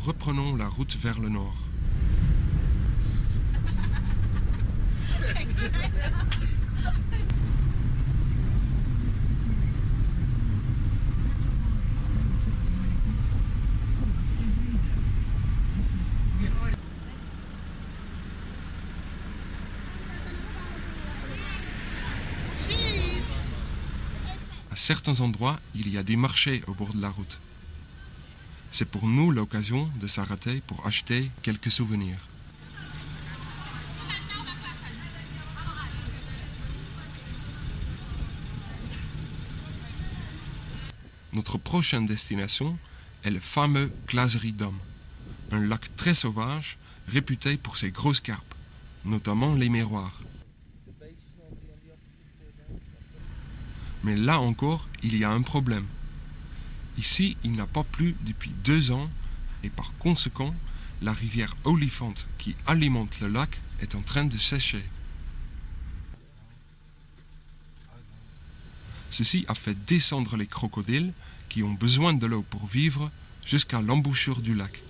nous reprenons la route vers le nord. À certains endroits, il y a des marchés au bord de la route. C'est pour nous l'occasion de s'arrêter pour acheter quelques souvenirs. Notre prochaine destination est le fameux Glazerie Dam, un lac très sauvage réputé pour ses grosses carpes, notamment les miroirs. Mais là encore, il y a un problème. Ici, il n'a pas plu depuis 2 ans et par conséquent, la rivière Olifant qui alimente le lac est en train de sécher. Ceci a fait descendre les crocodiles qui ont besoin de l'eau pour vivre jusqu'à l'embouchure du lac.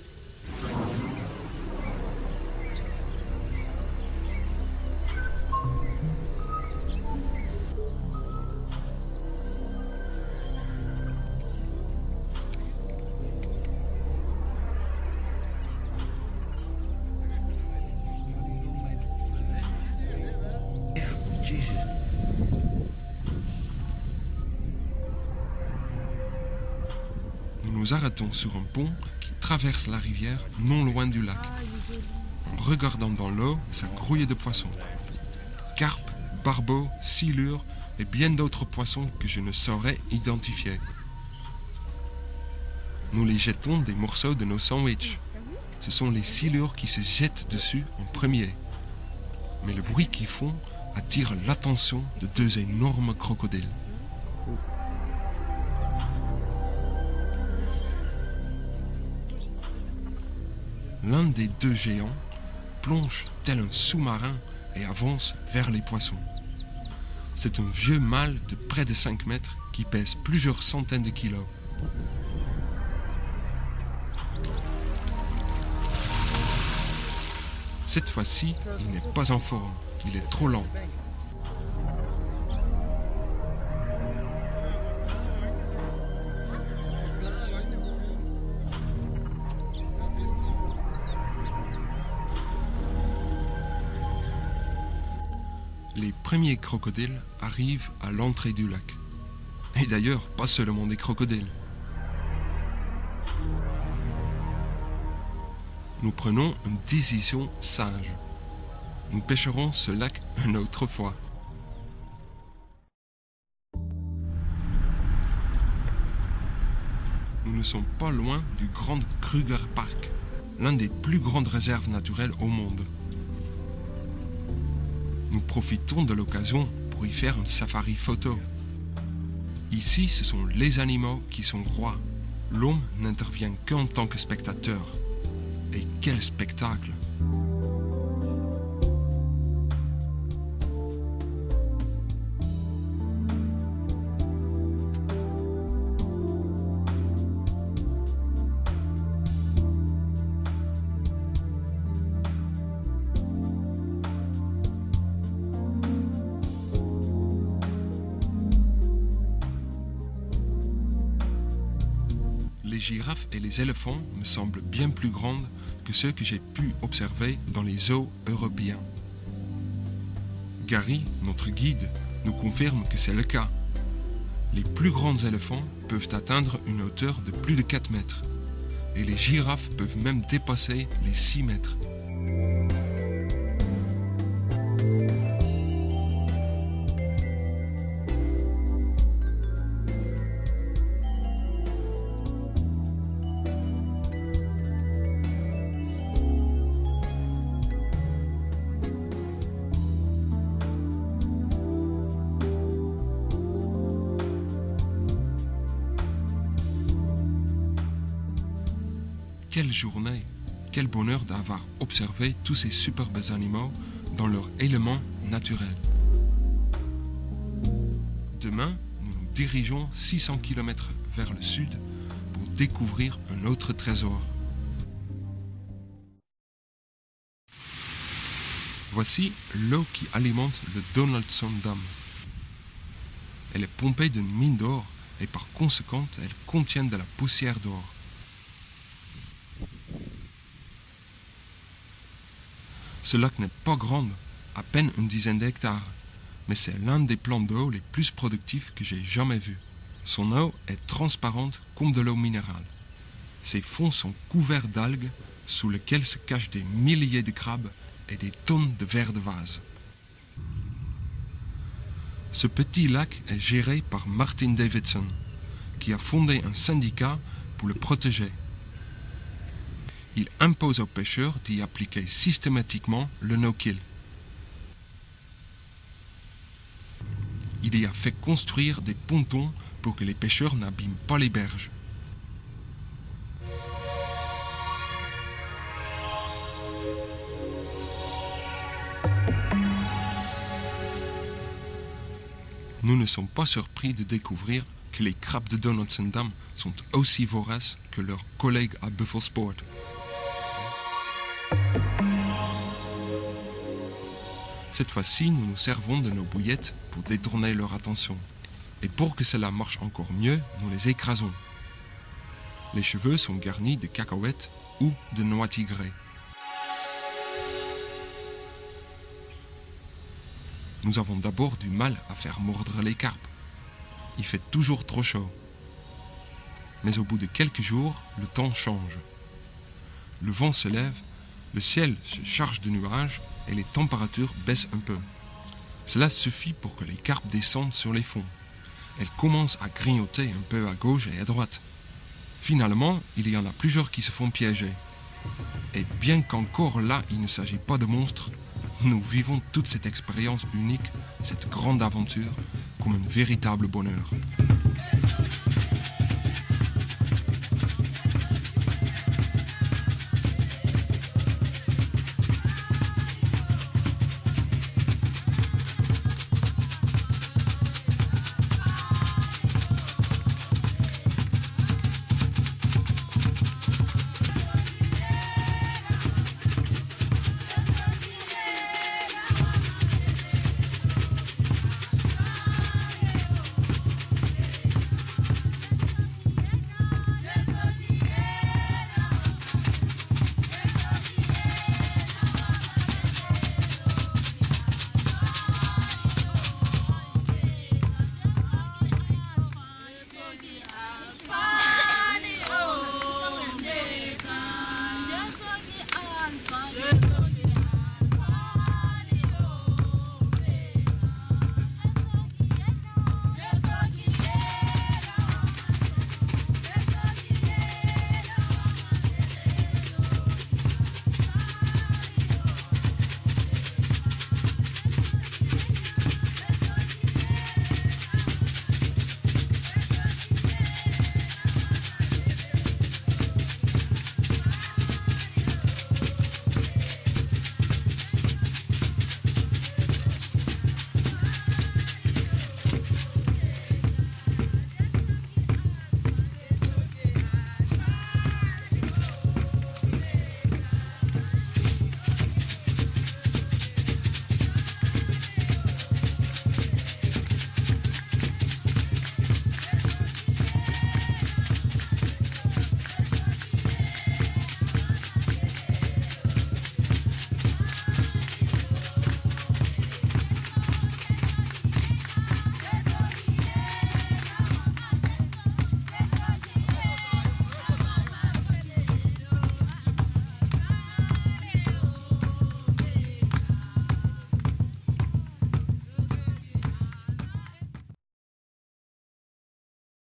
Nous nous arrêtons sur un pont qui traverse la rivière non loin du lac. En regardant dans l'eau, ça grouille de poissons. Carpes, barbeaux, silures et bien d'autres poissons que je ne saurais identifier. Nous les jetons des morceaux de nos sandwichs. Ce sont les silures qui se jettent dessus en premier. Mais le bruit qu'ils font attire l'attention de 2 énormes crocodiles. L'un des 2 géants plonge tel un sous-marin et avance vers les poissons. C'est un vieux mâle de près de 5 mètres qui pèse plusieurs centaines de kilos. Cette fois-ci, il n'est pas en forme, il est trop lent. Les premiers crocodiles arrivent à l'entrée du lac. Et d'ailleurs, pas seulement des crocodiles. Nous prenons une décision sage. Nous pêcherons ce lac une autre fois. Nous ne sommes pas loin du Grand Kruger Park, l'un des plus grandes réserves naturelles au monde. Nous profitons de l'occasion pour y faire un safari photo. Ici, ce sont les animaux qui sont rois. L'homme n'intervient qu'en tant que spectateur. Et quel spectacle! Les girafes et les éléphants me semblent bien plus grandes que ceux que j'ai pu observer dans les zoos européens. Gary, notre guide, nous confirme que c'est le cas. Les plus grands éléphants peuvent atteindre une hauteur de plus de 4 mètres et les girafes peuvent même dépasser les 6 mètres. Quelle journée, quel bonheur d'avoir observé tous ces superbes animaux dans leur élément naturel. Demain, nous nous dirigeons 600 km vers le sud pour découvrir un autre trésor. Voici l'eau qui alimente le Donaldson Dam. Elle est pompée d'une mine d'or et par conséquent, elle contient de la poussière d'or. Ce lac n'est pas grand, à peine une dizaine d'hectares, mais c'est l'un des plans d'eau les plus productifs que j'ai jamais vus. Son eau est transparente comme de l'eau minérale. Ses fonds sont couverts d'algues sous lesquelles se cachent des milliers de crabes et des tonnes de vers de vase. Ce petit lac est géré par Martin Davidson, qui a fondé un syndicat pour le protéger. Il impose aux pêcheurs d'y appliquer systématiquement le no-kill. Il y a fait construire des pontons pour que les pêcheurs n'abîment pas les berges. Nous ne sommes pas surpris de découvrir que les crabes de Donaldson Dam sont aussi voraces que leurs collègues à Buffalo Sport. Cette fois-ci, nous nous servons de nos bouillettes pour détourner leur attention. Et pour que cela marche encore mieux, nous les écrasons. Les cheveux sont garnis de cacahuètes ou de noix tigrées. Nous avons d'abord du mal à faire mordre les carpes. Il fait toujours trop chaud. Mais au bout de quelques jours, le temps change. Le vent se lève, le ciel se charge de nuages et les températures baissent un peu. Cela suffit pour que les carpes descendent sur les fonds. Elles commencent à grignoter un peu à gauche et à droite. Finalement, il y en a plusieurs qui se font piéger. Et bien qu'encore là, il ne s'agit pas de monstres, nous vivons toute cette expérience unique, cette grande aventure, comme un véritable bonheur.